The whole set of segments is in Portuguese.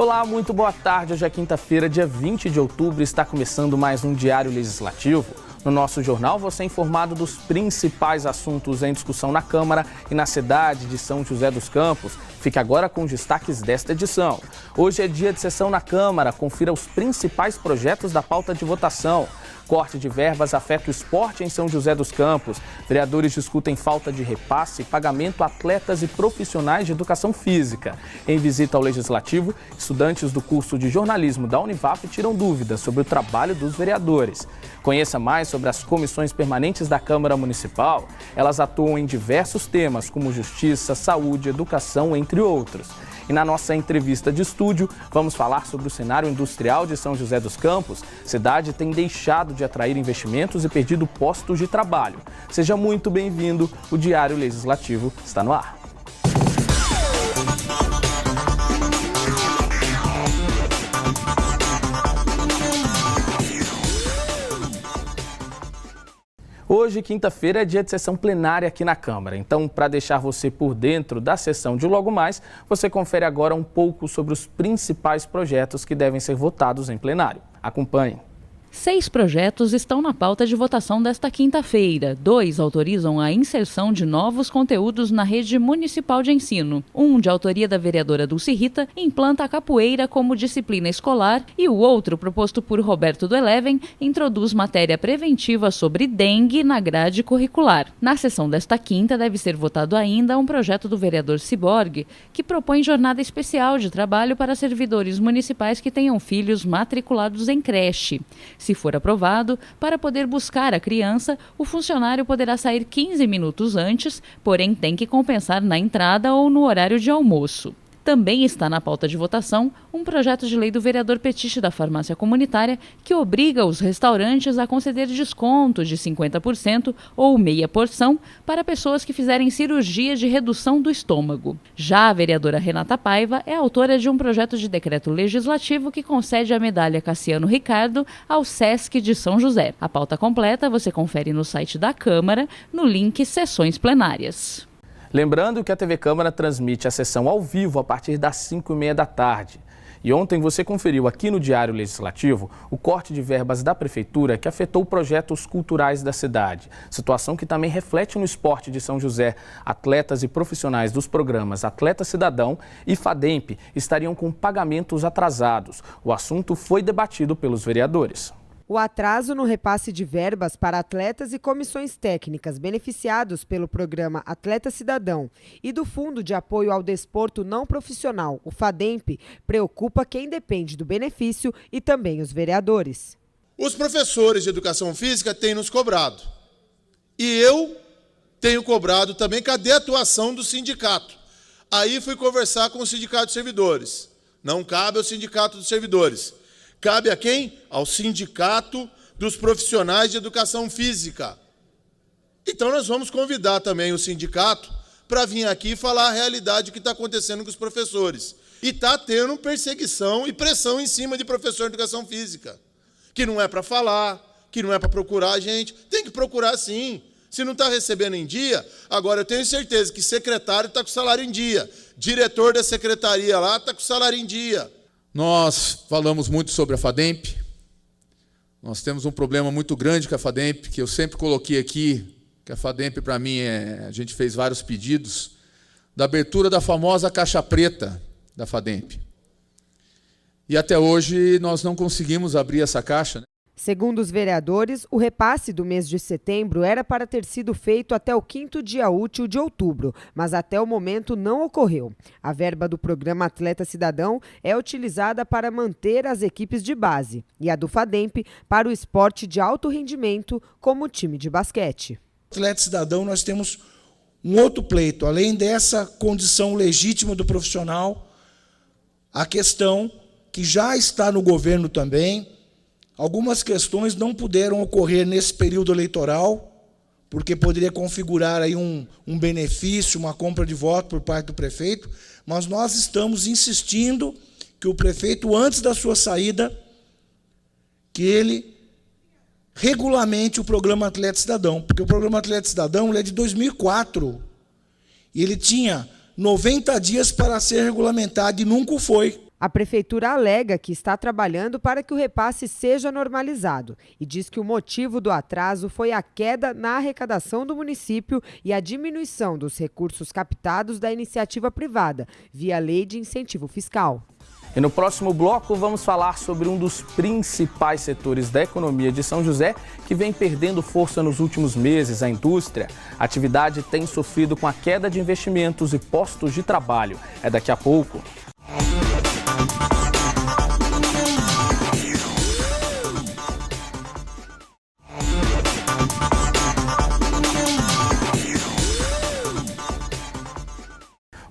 Olá, muito boa tarde. Hoje é quinta-feira, dia 20 de outubro, está começando mais um Diário Legislativo. No nosso jornal, você é informado dos principais assuntos em discussão na Câmara e na cidade de São José dos Campos. Fique agora com os destaques desta edição. Hoje é dia de sessão na Câmara. Confira os principais projetos da pauta de votação. Corte de verbas afeta o esporte em São José dos Campos. Vereadores discutem falta de repasse e pagamento a atletas e profissionais de educação física. Em visita ao Legislativo, estudantes do curso de jornalismo da Univap tiram dúvidas sobre o trabalho dos vereadores. Conheça mais sobre as comissões permanentes da Câmara Municipal. Elas atuam em diversos temas, como justiça, saúde, educação, entre outros. E na nossa entrevista de estúdio, vamos falar sobre o cenário industrial de São José dos Campos. A cidade tem deixado de atrair investimentos e perdido postos de trabalho. Seja muito bem-vindo, o Diário Legislativo está no ar. Hoje, quinta-feira, é dia de sessão plenária aqui na Câmara. Então, para deixar você por dentro da sessão de logo mais, você confere agora um pouco sobre os principais projetos que devem ser votados em plenário. Acompanhe. 6 projetos estão na pauta de votação desta quinta-feira. 2 autorizam a inserção de novos conteúdos na rede municipal de ensino. Um, de autoria da vereadora Dulce Rita, implanta a capoeira como disciplina escolar e o outro, proposto por Roberto do Eleven, introduz matéria preventiva sobre dengue na grade curricular. Na sessão desta quinta deve ser votado ainda um projeto do vereador Ciborgue, que propõe jornada especial de trabalho para servidores municipais que tenham filhos matriculados em creche. Se for aprovado, para poder buscar a criança, o funcionário poderá sair 15 minutos antes, porém tem que compensar na entrada ou no horário de almoço. Também está na pauta de votação um projeto de lei do vereador Petiche da Farmácia Comunitária que obriga os restaurantes a conceder desconto de 50% ou meia porção para pessoas que fizerem cirurgia de redução do estômago. Já a vereadora Renata Paiva é autora de um projeto de decreto legislativo que concede a medalha Cassiano Ricardo ao SESC de São José. A pauta completa você confere no site da Câmara, no link Sessões Plenárias. Lembrando que a TV Câmara transmite a sessão ao vivo a partir das 5h30 da tarde. E ontem você conferiu aqui no Diário Legislativo o corte de verbas da Prefeitura que afetou projetos culturais da cidade. Situação que também reflete no esporte de São José. Atletas e profissionais dos programas Atleta Cidadão e FADEMP estariam com pagamentos atrasados. O assunto foi debatido pelos vereadores. O atraso no repasse de verbas para atletas e comissões técnicas beneficiados pelo programa Atleta Cidadão e do Fundo de Apoio ao Desporto Não Profissional, o FADEMP, preocupa quem depende do benefício e também os vereadores. Os professores de educação física têm nos cobrado. E eu tenho cobrado também, cadê a atuação do sindicato? Aí fui conversar com o sindicato de servidores. Não cabe ao sindicato dos servidores. Cabe a quem? Ao sindicato dos profissionais de educação física. Então nós vamos convidar também o sindicato para vir aqui e falar a realidade que está acontecendo com os professores. E está tendo perseguição e pressão em cima de professor de educação física. Que não é para falar, que não é para procurar a gente. Tem que procurar sim. Se não está recebendo em dia, agora eu tenho certeza que secretário está com salário em dia. Diretor da secretaria lá está com salário em dia. Nós falamos muito sobre a FADEMP. Nós temos um problema muito grande com a FADEMP, que eu sempre coloquei aqui, que a FADEMP, para mim, a gente fez vários pedidos, da abertura da famosa caixa preta da FADEMP. E até hoje nós não conseguimos abrir essa caixa, né? Segundo os vereadores, o repasse do mês de setembro era para ter sido feito até o 5º dia útil de outubro, mas até o momento não ocorreu. A verba do programa Atleta Cidadão é utilizada para manter as equipes de base e a do FADEMP para o esporte de alto rendimento, como o time de basquete. Atleta Cidadão, nós temos um outro pleito, além dessa condição legítima do profissional, a questão que já está no governo também. Algumas questões não puderam ocorrer nesse período eleitoral, porque poderia configurar aí um benefício, uma compra de voto por parte do prefeito, mas nós estamos insistindo que o prefeito, antes da sua saída, que ele regulamente o programa Atleta Cidadão, porque o programa Atleta Cidadão ele é de 2004, e ele tinha 90 dias para ser regulamentado e nunca foi. A prefeitura alega que está trabalhando para que o repasse seja normalizado e diz que o motivo do atraso foi a queda na arrecadação do município e a diminuição dos recursos captados da iniciativa privada, via Lei de Incentivo Fiscal. E no próximo bloco vamos falar sobre um dos principais setores da economia de São José que vem perdendo força nos últimos meses, a indústria. A atividade tem sofrido com a queda de investimentos e postos de trabalho. É daqui a pouco.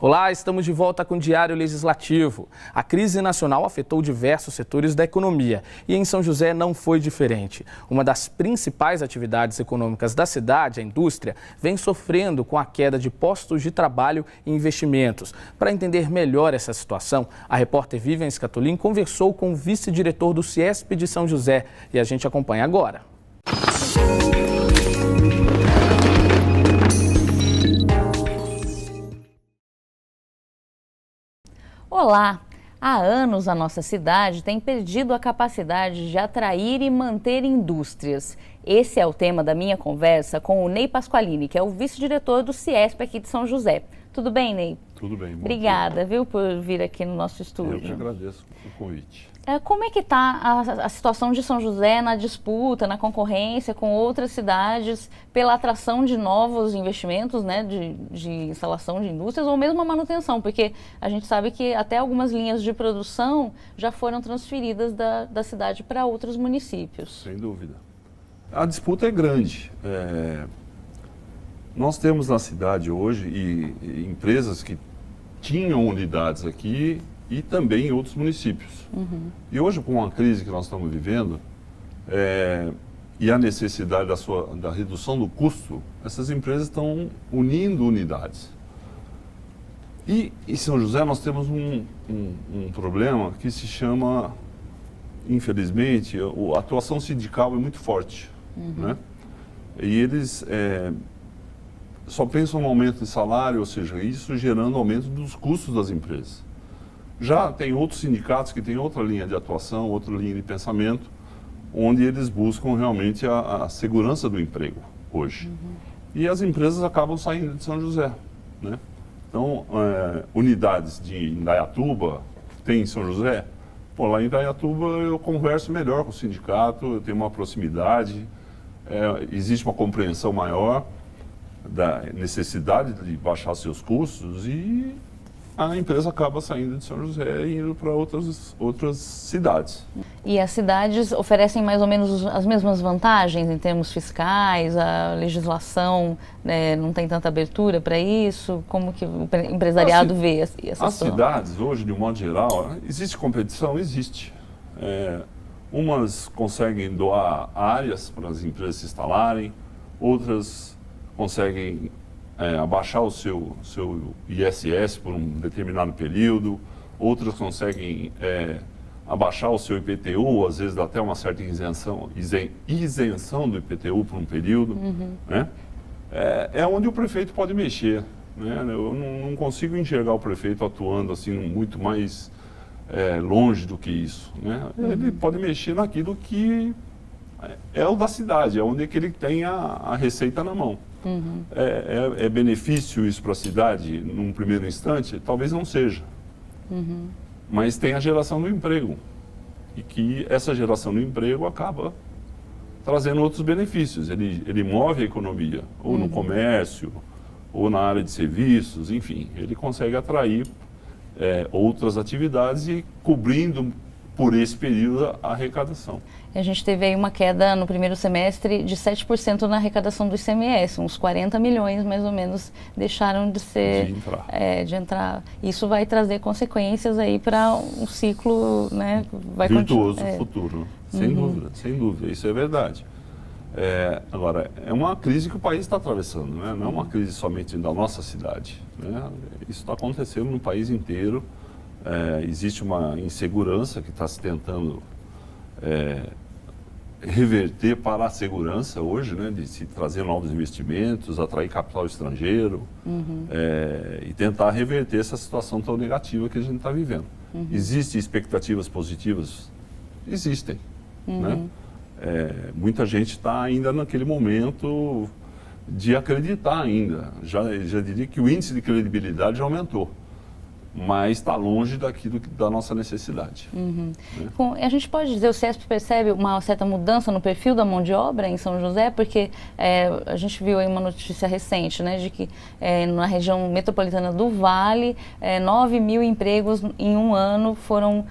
Olá, estamos de volta com o Diário Legislativo. A crise nacional afetou diversos setores da economia e em São José não foi diferente. Uma das principais atividades econômicas da cidade, a indústria, vem sofrendo com a queda de postos de trabalho e investimentos. Para entender melhor essa situação, a repórter Vivian Scatolin conversou com o vice-diretor do CIESP de São José e a gente acompanha agora. Olá! Há anos a nossa cidade tem perdido a capacidade de atrair e manter indústrias. Esse é o tema da minha conversa com o Ney Pasqualini, que é o vice-diretor do CIESP aqui de São José. Tudo bem, Ney? Tudo bem. Obrigada, viu, por vir aqui no nosso estúdio. Eu que agradeço o convite. Como é que está a situação de São José na disputa, na concorrência com outras cidades pela atração de novos investimentos, né, de instalação de indústrias ou mesmo a manutenção? Porque a gente sabe que até algumas linhas de produção já foram transferidas da cidade para outros municípios. Sem dúvida. A disputa é grande. Nós temos na cidade hoje e empresas que tinham unidades aqui e também em outros municípios. Uhum. E hoje, com a crise que nós estamos vivendo e a necessidade da redução do custo, essas empresas estão unindo unidades. E em São José nós temos um problema que se chama, infelizmente, a atuação sindical é muito forte. Uhum. Né? E eles só pensam no aumento de salário, ou seja, isso gerando aumento dos custos das empresas. Já tem outros sindicatos que têm outra linha de atuação, outra linha de pensamento, onde eles buscam realmente a segurança do emprego hoje. Uhum. E as empresas acabam saindo de São José. Né? Então, unidades de Indaiatuba, tem em São José, lá em Indaiatuba eu converso melhor com o sindicato, eu tenho uma proximidade, existe uma compreensão maior da necessidade de baixar seus custos e a empresa acaba saindo de São José e indo para outras cidades. E as cidades oferecem mais ou menos as mesmas vantagens em termos fiscais? A legislação não tem tanta abertura para isso? Como que o empresariado vê essa situação? As cidades hoje, de um modo geral, existe competição? Existe. Umas conseguem doar áreas para as empresas se instalarem, outras conseguem abaixar o seu ISS por um determinado período, outras conseguem abaixar o seu IPTU, às vezes dá até uma certa isenção do IPTU por um período. Uhum. Né? É onde o prefeito pode mexer. Né? Eu não consigo enxergar o prefeito atuando assim muito mais longe do que isso. Né? Uhum. Ele pode mexer naquilo que é o da cidade, é onde que ele tem a receita na mão. Uhum. É benefício isso para a cidade num primeiro instante? Talvez não seja. Uhum. Mas tem a geração do emprego. E que essa geração do emprego acaba trazendo outros benefícios. Ele move a economia, ou no comércio, ou na área de serviços, enfim. Ele consegue atrair outras atividades e cobrindo por esse período a arrecadação. A gente teve aí uma queda no primeiro semestre de 7% na arrecadação do ICMS, uns 40 milhões mais ou menos deixaram de entrar. Isso vai trazer consequências aí para um ciclo, né, vai virtuoso futuro, sem dúvida, isso é verdade. Agora, é uma crise que o país está atravessando, né? Não é uma crise somente da nossa cidade. Né? Isso está acontecendo no país inteiro. Existe uma insegurança que está se tentando reverter para a segurança hoje, né, de se trazer novos investimentos, atrair capital estrangeiro e tentar reverter essa situação tão negativa que a gente está vivendo. Existem expectativas positivas? Existem. Né? Muita gente está ainda naquele momento de acreditar ainda. Já diria que o índice de credibilidade já aumentou, mas está longe daquilo da nossa necessidade. Né? Bom, a gente pode dizer, o CESP percebe uma certa mudança no perfil da mão de obra em São José, porque a gente viu aí uma notícia recente, né, de que na região metropolitana do Vale, 9 mil empregos em um ano foram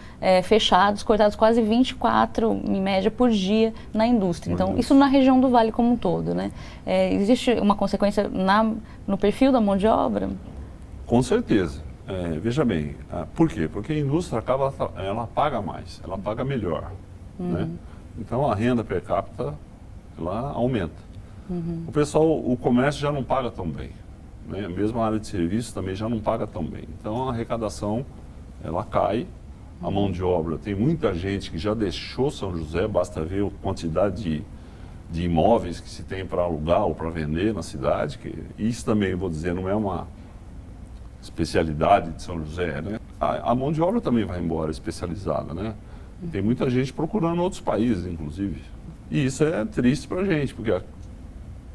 fechados, cortados quase 24 em média por dia na indústria. Então, isso na região do Vale como um todo, né? Existe uma consequência no perfil da mão de obra? Com certeza. Veja bem, por quê? Porque a indústria ela paga mais, ela paga melhor. Né? Então a renda per capita ela aumenta. O comércio já não paga tão bem. Né? Mesmo a área de serviços também já não paga tão bem. Então a arrecadação ela cai, a mão de obra, tem muita gente que já deixou São José, basta ver a quantidade de imóveis que se tem para alugar ou para vender na cidade. Isso também, vou dizer, não é uma especialidade de São José, né? A mão de obra também vai embora especializada, né? Tem muita gente procurando outros países, inclusive. E isso é triste para a gente, porque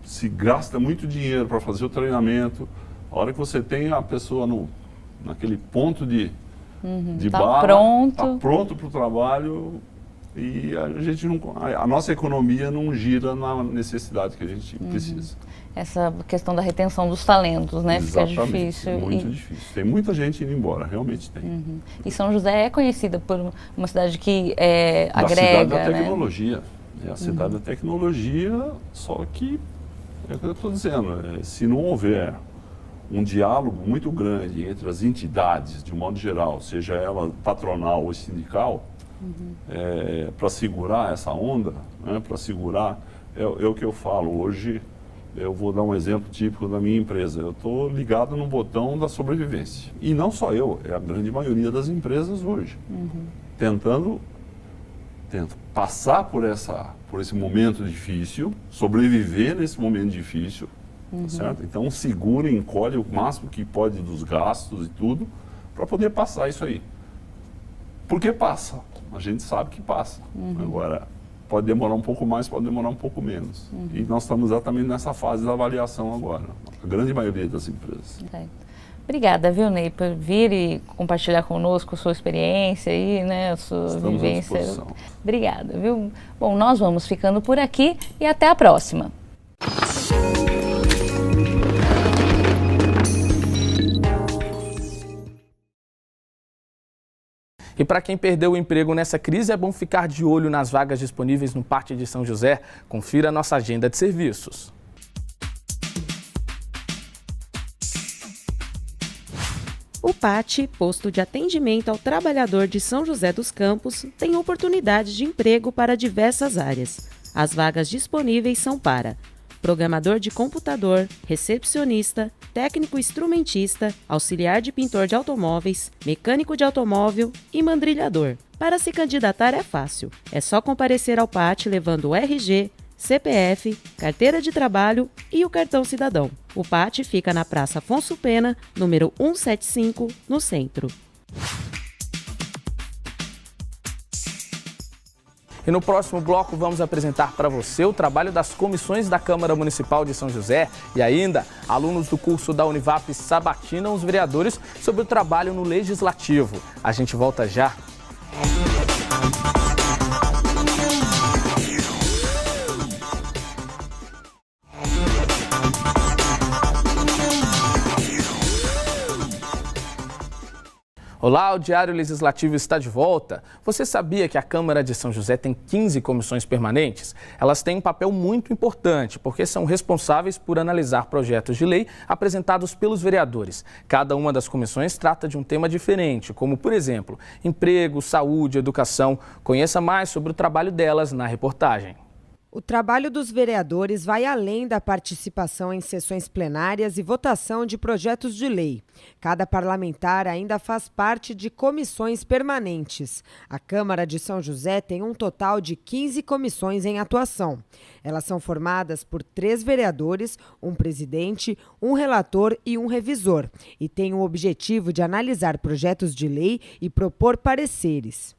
se gasta muito dinheiro para fazer o treinamento. A hora que você tem a pessoa naquele ponto de barra, está pronto para o trabalho, e a nossa economia não gira na necessidade que a gente precisa. Essa questão da retenção dos talentos, né? Exatamente. Fica difícil. É muito difícil. Tem muita gente indo embora, realmente tem. E São José é conhecida por uma cidade que agrega, a cidade da né? tecnologia. É a cidade da tecnologia, só que, é o que eu estou dizendo, se não houver um diálogo muito grande entre as entidades, de um modo geral, seja ela patronal ou sindical, para segurar essa onda, né, para segurar, é o que eu falo hoje. Eu vou dar um exemplo típico da minha empresa. Eu estou ligado no botão da sobrevivência. E não só eu, é a grande maioria das empresas hoje. Tentando passar por esse momento difícil, sobreviver nesse momento difícil, certo? Então segura e encolhe o máximo que pode dos gastos e tudo, para poder passar isso aí. Porque passa. A gente sabe que passa. Agora, pode demorar um pouco mais, pode demorar um pouco menos. E nós estamos exatamente nessa fase da avaliação agora, a grande maioria das empresas. Obrigada, viu, Ney, por vir e compartilhar conosco a sua experiência e, né, a sua vivência. À disposição. Obrigada, viu? Bom, nós vamos ficando por aqui e até a próxima. E para quem perdeu o emprego nessa crise, é bom ficar de olho nas vagas disponíveis no Pátio de São José. Confira a nossa agenda de serviços. O PAT, Posto de Atendimento ao Trabalhador de São José dos Campos, tem oportunidades de emprego para diversas áreas. As vagas disponíveis são para programador de computador, recepcionista, técnico instrumentista, auxiliar de pintor de automóveis, mecânico de automóvel e mandrilhador. Para se candidatar é fácil. É só comparecer ao PAT levando o RG, CPF, carteira de trabalho e o cartão cidadão. O PAT fica na Praça Afonso Pena, número 175, no centro. E no próximo bloco vamos apresentar para você o trabalho das comissões da Câmara Municipal de São José e ainda alunos do curso da Univap sabatinam os vereadores sobre o trabalho no Legislativo. A gente volta já. Olá, o Diário Legislativo está de volta. Você sabia que a Câmara de São José tem 15 comissões permanentes? Elas têm um papel muito importante, porque são responsáveis por analisar projetos de lei apresentados pelos vereadores. Cada uma das comissões trata de um tema diferente, como, por exemplo, emprego, saúde, educação. Conheça mais sobre o trabalho delas na reportagem. O trabalho dos vereadores vai além da participação em sessões plenárias e votação de projetos de lei. Cada parlamentar ainda faz parte de comissões permanentes. A Câmara de São José tem um total de 15 comissões em atuação. Elas são formadas por 3 vereadores, um presidente, um relator e um revisor, e têm o objetivo de analisar projetos de lei e propor pareceres.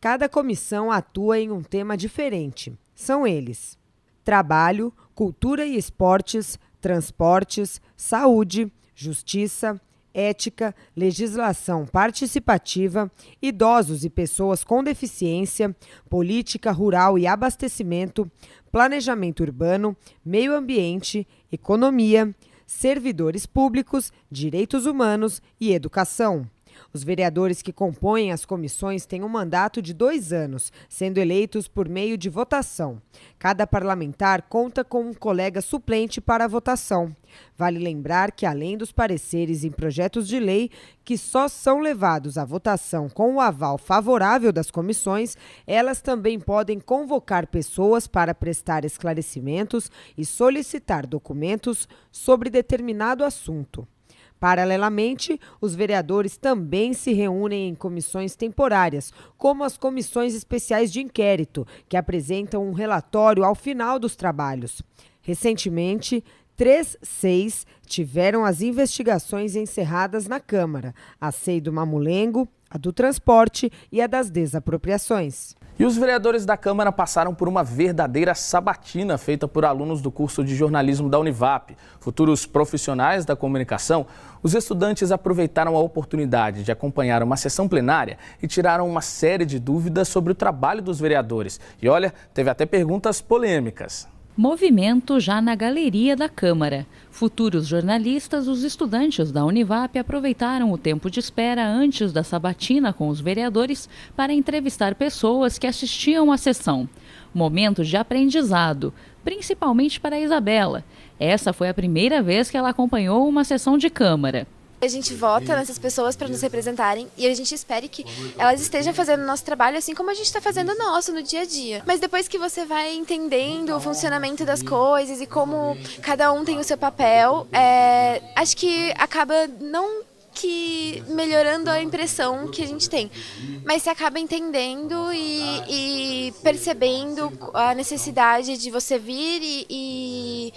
Cada comissão atua em um tema diferente. São eles: trabalho, cultura e esportes, transportes, saúde, justiça, ética, legislação participativa, idosos e pessoas com deficiência, política rural e abastecimento, planejamento urbano, meio ambiente, economia, servidores públicos, direitos humanos e educação. Os vereadores que compõem as comissões têm um mandato de 2 anos, sendo eleitos por meio de votação. Cada parlamentar conta com um colega suplente para a votação. Vale lembrar que, além dos pareceres em projetos de lei, que só são levados à votação com o aval favorável das comissões, elas também podem convocar pessoas para prestar esclarecimentos e solicitar documentos sobre determinado assunto. Paralelamente, os vereadores também se reúnem em comissões temporárias, como as comissões especiais de inquérito, que apresentam um relatório ao final dos trabalhos. Recentemente, 3 SEIs tiveram as investigações encerradas na Câmara: a SEI do Mamulengo, a do Transporte e a das Desapropriações. E os vereadores da Câmara passaram por uma verdadeira sabatina feita por alunos do curso de jornalismo da Univap. Futuros profissionais da comunicação, os estudantes aproveitaram a oportunidade de acompanhar uma sessão plenária e tiraram uma série de dúvidas sobre o trabalho dos vereadores. E olha, teve até perguntas polêmicas. Movimento já na galeria da Câmara. Futuros jornalistas, os estudantes da Univap aproveitaram o tempo de espera antes da sabatina com os vereadores para entrevistar pessoas que assistiam à sessão. Momento de aprendizado, principalmente para a Isabela. Essa foi a primeira vez que ela acompanhou uma sessão de Câmara. A gente vota nessas pessoas para nos representarem e a gente espera que elas estejam fazendo o nosso trabalho assim como a gente está fazendo o nosso no dia a dia. Mas depois que você vai entendendo o funcionamento das coisas e como cada um tem o seu papel, acho que acaba não que melhorando a impressão que a gente tem, mas você acaba entendendo e percebendo a necessidade de você vir e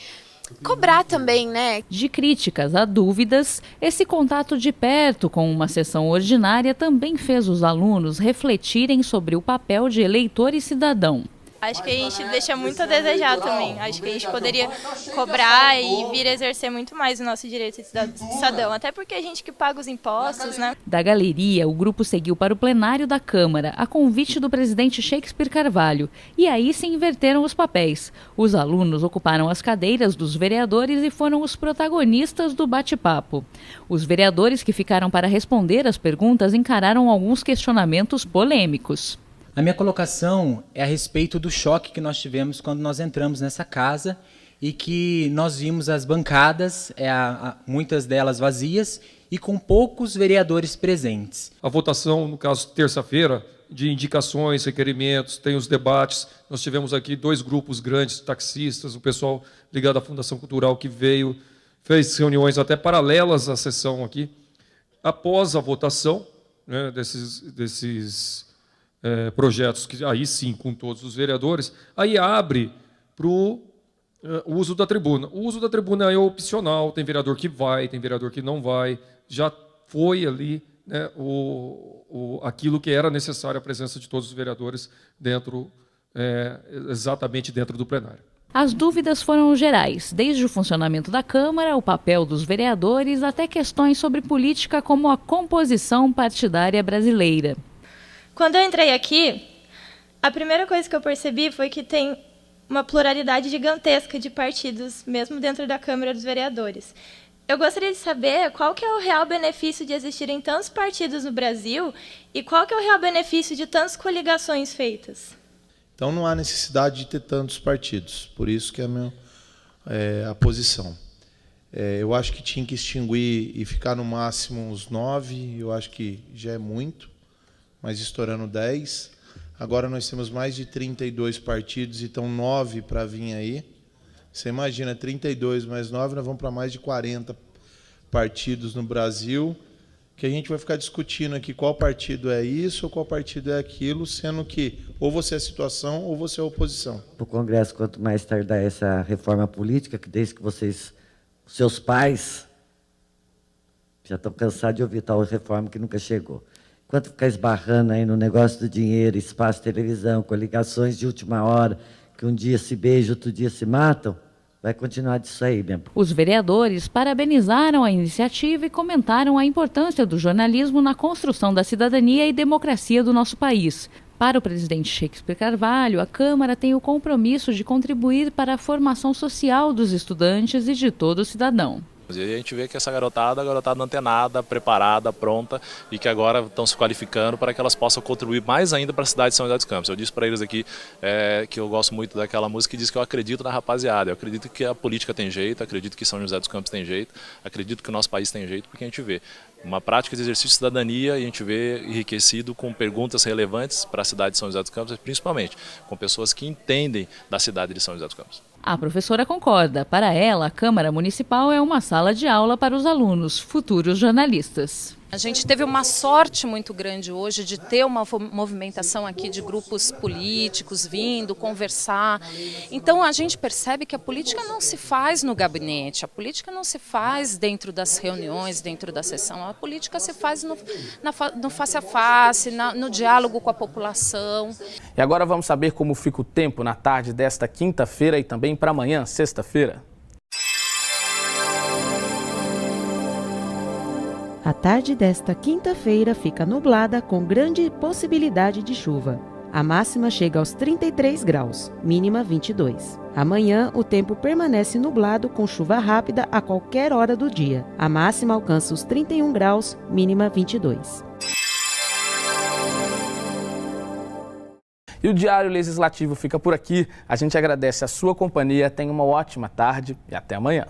cobrar também, né? De críticas a dúvidas, esse contato de perto com uma sessão ordinária também fez os alunos refletirem sobre o papel de eleitor e cidadão. Acho que a gente deixa muito a desejar também. Acho que a gente poderia cobrar e vir exercer muito mais o nosso direito de cidadão. Até porque a gente que paga os impostos, né? Da galeria, o grupo seguiu para o plenário da Câmara, a convite do presidente Shakespeare Carvalho. E aí se inverteram os papéis. Os alunos ocuparam as cadeiras dos vereadores e foram os protagonistas do bate-papo. Os vereadores que ficaram para responder as perguntas encararam alguns questionamentos polêmicos. A minha colocação é a respeito do choque que nós tivemos quando nós entramos nessa casa e que nós vimos as bancadas, muitas delas vazias, e com poucos vereadores presentes. A votação, no caso, terça-feira, de indicações, requerimentos, tem os debates. Nós tivemos aqui 2 grupos grandes, taxistas, o pessoal ligado à Fundação Cultural que veio, fez reuniões até paralelas à sessão aqui. Após a votação, né, desses projetos, que aí sim, com todos os vereadores, aí abre para o uso da tribuna. O uso da tribuna é opcional, tem vereador que vai, tem vereador que não vai, já foi ali, né, aquilo que era necessário, a presença de todos os vereadores dentro, exatamente dentro do plenário. As dúvidas foram gerais, desde o funcionamento da Câmara, o papel dos vereadores, até questões sobre política como a composição partidária brasileira. Quando eu entrei aqui, a primeira coisa que eu percebi foi que tem uma pluralidade gigantesca de partidos, mesmo dentro da Câmara dos Vereadores. Eu gostaria de saber qual que é o real benefício de existirem tantos partidos no Brasil e qual que é o real benefício de tantas coligações feitas. Então não há necessidade de ter tantos partidos, por isso que é a posição. Eu acho que tinha que extinguir e ficar no máximo uns 9, eu acho que já é muito, mas estourando 10. Agora nós temos mais de 32 partidos e estão 9 para vir aí. Você imagina, 32 mais 9, nós vamos para mais de 40 partidos no Brasil, que a gente vai ficar discutindo aqui qual partido é isso ou qual partido é aquilo, sendo que ou você é a situação ou você é a oposição. O Congresso, quanto mais tardar essa reforma política, que desde que seus pais, já estão cansados de ouvir tal reforma que nunca chegou. Enquanto ficar esbarrando aí no negócio do dinheiro, espaço, televisão, coligações de última hora, que um dia se beijam, outro dia se matam, vai continuar disso aí mesmo. Os vereadores parabenizaram a iniciativa e comentaram a importância do jornalismo na construção da cidadania e democracia do nosso país. Para o presidente Shakespeare Carvalho, a Câmara tem o compromisso de contribuir para a formação social dos estudantes e de todo cidadão. E a gente vê que essa garotada antenada, preparada, pronta e que agora estão se qualificando para que elas possam contribuir mais ainda para a cidade de São José dos Campos. Eu disse para eles aqui que eu gosto muito daquela música que diz que eu acredito na rapaziada, eu acredito que a política tem jeito, acredito que São José dos Campos tem jeito, acredito que o nosso país tem jeito, porque a gente vê uma prática de exercício de cidadania e a gente vê enriquecido com perguntas relevantes para a cidade de São José dos Campos, principalmente com pessoas que entendem da cidade de São José dos Campos. A professora concorda. Para ela, a Câmara Municipal é uma sala de aula para os alunos, futuros jornalistas. A gente teve uma sorte muito grande hoje de ter uma movimentação aqui de grupos políticos vindo conversar. Então a gente percebe que a política não se faz no gabinete, a política não se faz dentro das reuniões, dentro da sessão. A política se faz no face a face, no diálogo com a população. E agora vamos saber como fica o tempo na tarde desta quinta-feira e também para amanhã, sexta-feira. A tarde desta quinta-feira fica nublada com grande possibilidade de chuva. A máxima chega aos 33 graus, mínima 22. Amanhã, o tempo permanece nublado com chuva rápida a qualquer hora do dia. A máxima alcança os 31 graus, mínima 22. E o Diário Legislativo fica por aqui. A gente agradece a sua companhia, tenha uma ótima tarde e até amanhã.